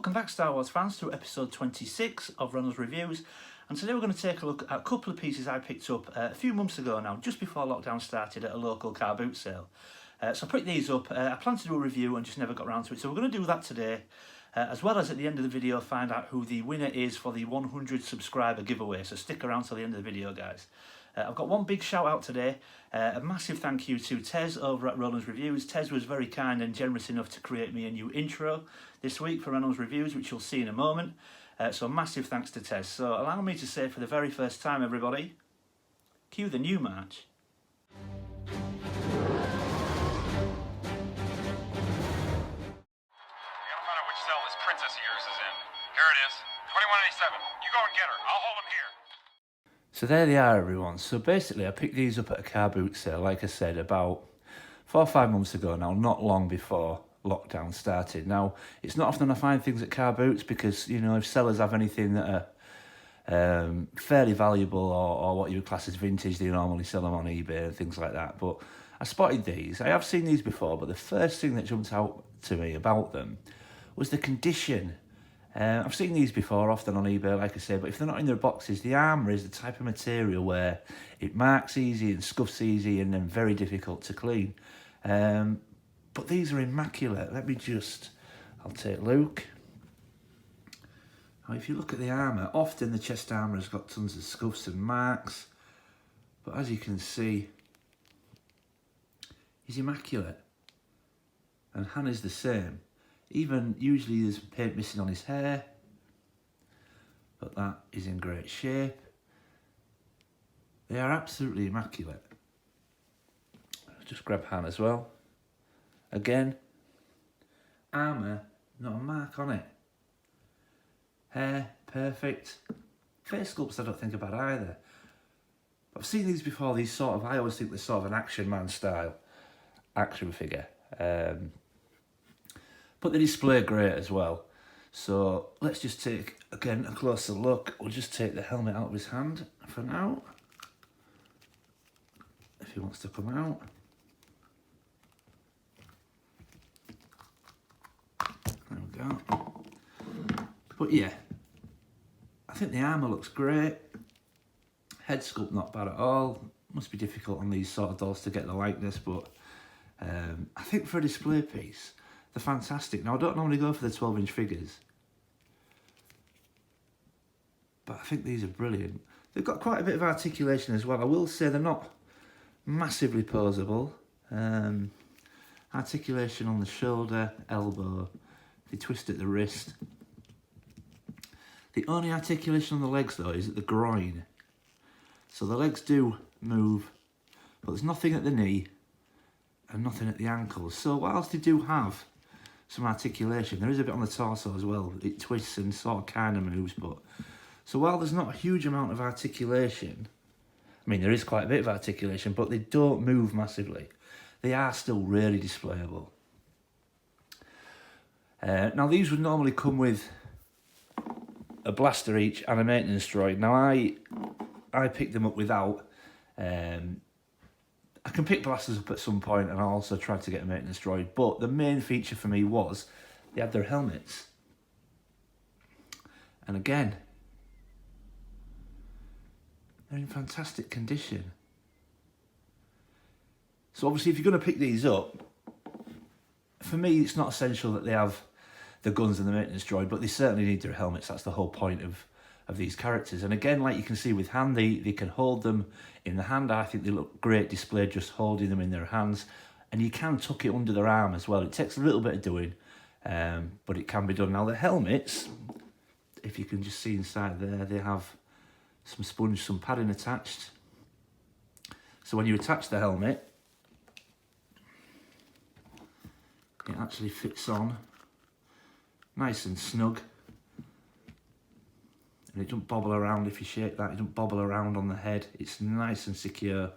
welcome back Star Wars fans to episode 26 of Ronald's Reviews, and today we're going to take a look at a couple of pieces I picked up a few months ago now, just before lockdown started at a local car boot sale. So I picked these up, I planned to do a review and just never got around to it, so we're going to do that today, as well as at the end of the video find out who the winner is for the 100 subscriber giveaway, so stick around till the end of the video guys. I've got one big shout out today, a massive thank you to Tez over at Ronald's Reviews. Tez was very kind and generous enough to create me a new intro this week for Ronald's Reviews, which you'll see in a moment. So massive thanks to Tez. So allow me to say for the very first time, everybody, cue the new march. It don't matter which cell this princess of yours is in. Here it is, 2187. You go and get her. I'll hold him here. So there they are, everyone. So basically I picked these up at a car boot sale, like I said, about 4 or 5 months ago now, not long before lockdown started. Now, it's not often I find things at car boots because, you know, if sellers have anything that are fairly valuable or what you would class as vintage, they normally sell them on eBay and things like that. But I spotted these. I have seen these before, but the first thing that jumped out to me about them was the condition. I've seen these before, often on eBay, like I say, but if they're not in their boxes, the armour is the type of material where it marks easy and scuffs easy and then very difficult to clean. But these are immaculate. I'll take a look. Now, if you look at the armour, often the chest armour has got tons of scuffs and marks, but as you can see, he's immaculate. And Han is the same. Even usually there's paint missing on his hair, but that is in great shape. They are absolutely immaculate. I'll just grab Han as well. Again, armour, not a mark on it. Hair, perfect. Face sculpts I don't think about either. But I've seen these before, these sort of, I always think they're sort of an action man style action figure. But they display great as well. So let's just take, again, a closer look. We'll just take the helmet out of his hand for now, if he wants to come out. There we go. But yeah, I think the armour looks great. Head sculpt not bad at all. Must be difficult on these sort of dolls to get the likeness, but I think for a display piece, they're fantastic. Now, I don't normally go for the 12-inch figures, but I think these are brilliant. They've got quite a bit of articulation as well. I will say they're not massively posable. Articulation on the shoulder, elbow, they twist at the wrist. The only articulation on the legs, though, is at the groin. So the legs do move, but there's nothing at the knee and nothing at the ankles. So whilst they do have some articulation, there is a bit on the torso as well. It twists and sort of kind of moves, but so while there's not a huge amount of articulation, I mean there is quite a bit of articulation, but they don't move massively. They are still really displayable. Now these would normally come with a blaster each and a maintenance droid. Now I picked them up without. I can pick blasters up at some point, and I also tried to get a maintenance droid, but the main feature for me was they had their helmets. And again, they're in fantastic condition. So obviously if you're going to pick these up, for me it's not essential that they have the guns and the maintenance droid, but they certainly need their helmets. That's the whole point of these characters. And again, like you can see with Han, they can hold them in the hand. I think they look great displayed just holding them in their hands, and you can tuck it under their arm as well. It takes a little bit of doing, but it can be done. Now the helmets, if you can just see inside there, they have some sponge, some padding attached. So when you attach the helmet, it actually fits on nice and snug. And it doesn't bobble around if you shake that. It doesn't bobble around on the head. It's nice and secure,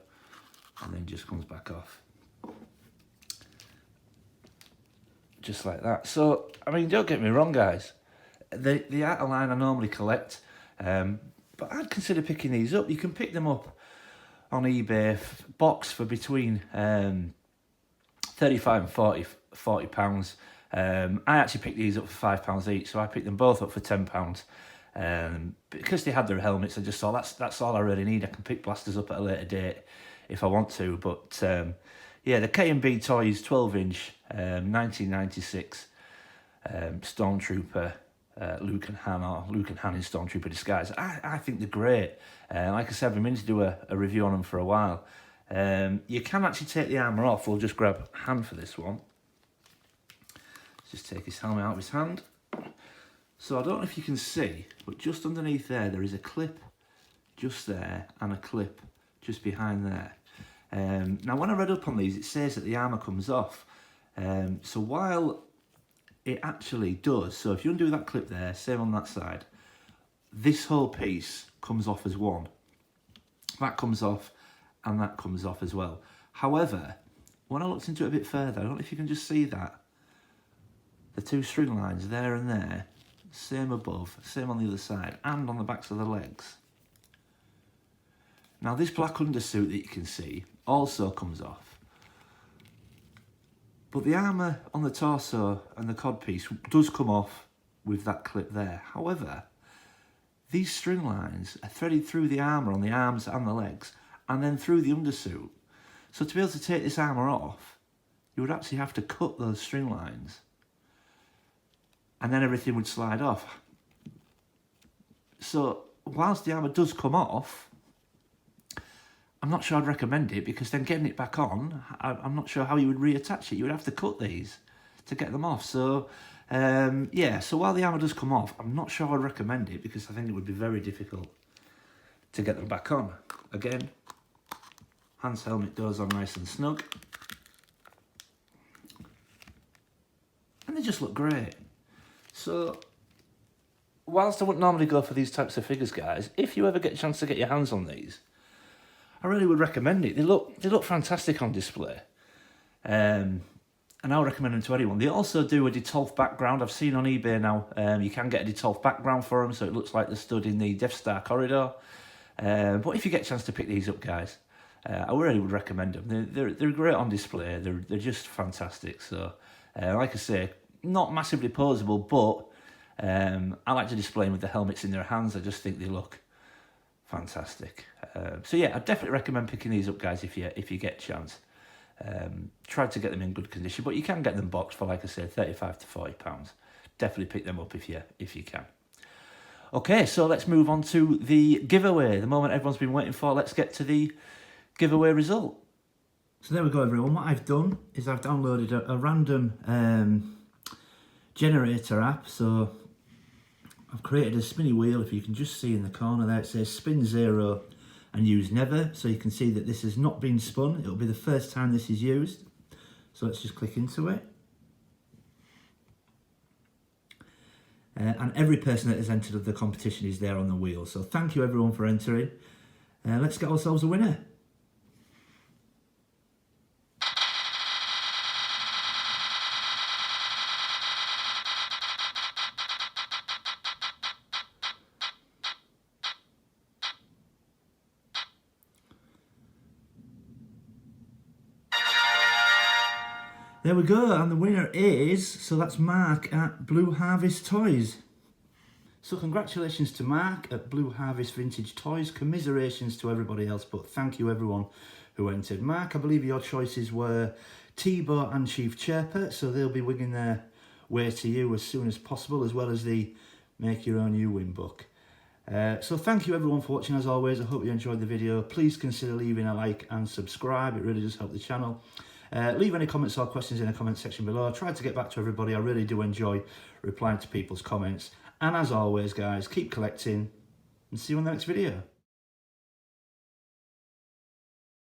and then just comes back off. Just like that. So, I mean, don't get me wrong, guys. The outer line I normally collect, but I'd consider picking these up. You can pick them up on eBay, box for between 35 and 40 £40. I actually picked these up for £5 each, so I picked them both up for £10. Because they had their helmets, I just thought that's all I really need. I can pick blasters up at a later date if I want to. But yeah, the K&B Toys 12-inch 1996 Stormtrooper Luke and Han in Stormtrooper disguise. I think they're great. Like I said, I've been meaning to do a review on them for a while. You can actually take the armour off. We'll just grab Han for this one. Let's just take his helmet out of his hand. So I don't know if you can see, but just underneath there is a clip just there and a clip just behind there. Now when I read up on these, it says that the armour comes off. So while it actually does, so if you undo that clip there, same on that side, this whole piece comes off as one. That comes off and that comes off as well. However, when I looked into it a bit further, I don't know if you can just see that. The two string lines there and there, same above, same on the other side, and on the backs of the legs. Now this black undersuit that you can see also comes off. But the armour on the torso and the codpiece does come off with that clip there. However, these string lines are threaded through the armour on the arms and the legs, and then through the undersuit. So to be able to take this armour off, you would actually have to cut those string lines, and then everything would slide off. So whilst the armour does come off, I'm not sure I'd recommend it, because then getting it back on, I'm not sure how you would reattach it. You would have to cut these to get them off. So yeah, so while the armour does come off, I'm not sure I'd recommend it, because I think it would be very difficult to get them back on. Again, Han's helmet goes on nice and snug. And they just look great. So, whilst I wouldn't normally go for these types of figures, guys, if you ever get a chance to get your hands on these, I really would recommend it. They look fantastic on display. And I would recommend them to anyone. They also do a detolf background. I've seen on eBay now, you can get a detolf background for them, so it looks like they're stood in the Death Star corridor. But if you get a chance to pick these up, guys, I really would recommend them. They're great on display. They're just fantastic. So, like I say, not massively posable, but I like to display them with the helmets in their hands. I just think they look fantastic. So yeah, I definitely recommend picking these up, guys, if you get a chance. Try to get them in good condition, but you can get them boxed for, like I said, £35 to £40. Definitely pick them up if you can. Okay, so let's move on to the giveaway, the moment everyone's been waiting for. Let's get to the giveaway result. So there we go, everyone. What I've done is I've downloaded a random generator app. So I've created a spinny wheel. If you can just see in the corner there, it says spin 0 and use never. So you can see that this has not been spun. It'll be the first time this is used. So let's just click into it. And every person that has entered the competition is there on the wheel. So thank you everyone for entering. Let's get ourselves a winner. There we go, and the winner is, so that's Mark at Blue Harvest Toys. So congratulations to Mark at Blue Harvest Vintage Toys. Commiserations to everybody else, but thank you everyone who entered. Mark, I believe your choices were T-Bar and Chief Chirper, so they'll be winging their way to you as soon as possible, as well as the Make Your Own You Win book. So thank you everyone for watching. As always, I hope you enjoyed the video. Please consider leaving a like and subscribe. It really does help the channel. Leave any comments or questions in the comment section below. I try to get back to everybody. I really do enjoy replying to people's comments. And as always, guys, keep collecting and see you on the next video.